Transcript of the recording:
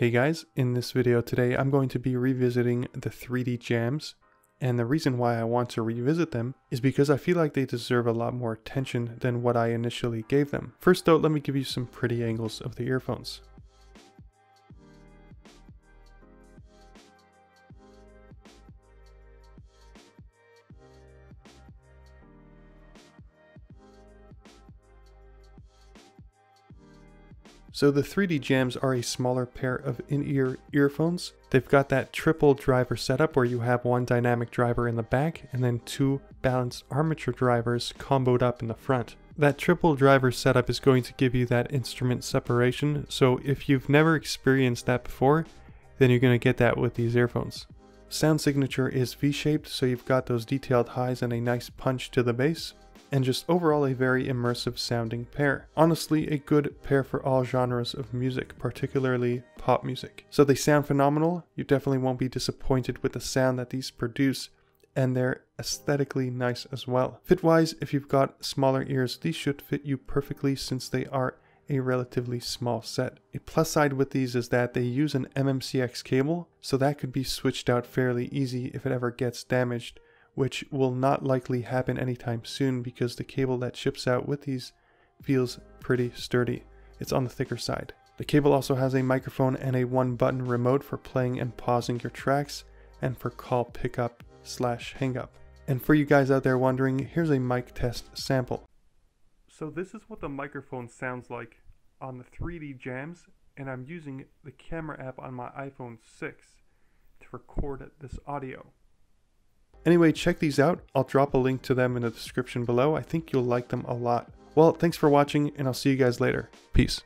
Hey guys, in this video today I'm going to be revisiting the 3D jams, and the reason why I want to revisit them is because I feel like they deserve a lot more attention than what I initially gave them. First though, let me give you some pretty angles of the earphones. So the 3D jams are a smaller pair of in-ear earphones. They've got that triple driver setup where you have one dynamic driver in the back and then two balanced armature drivers comboed up in the front. That triple driver setup is going to give you that instrument separation, so if you've never experienced that before, then you're going to get that with these earphones. Sound signature is V-shaped, so you've got those detailed highs and a nice punch to the bass, and just overall a very immersive sounding pair. Honestly, a good pair for all genres of music, particularly pop music. So they sound phenomenal, you definitely won't be disappointed with the sound that these produce, and they're aesthetically nice as well. Fit-wise, if you've got smaller ears, these should fit you perfectly since they are a relatively small set. A plus side with these is that they use an MMCX cable, so that could be switched out fairly easy if it ever gets damaged, which will not likely happen anytime soon because the cable that ships out with these feels pretty sturdy. It's on the thicker side. The cable also has a microphone and a one-button remote for playing and pausing your tracks and for call pickup / hang up. And for you guys out there wondering, here's a mic test sample. So this is what the microphone sounds like on the 3D jams, and I'm using the camera app on my iPhone 6 to record this audio. Anyway, check these out. I'll drop a link to them in the description below. I think you'll like them a lot. Well, thanks for watching, and I'll see you guys later. Peace.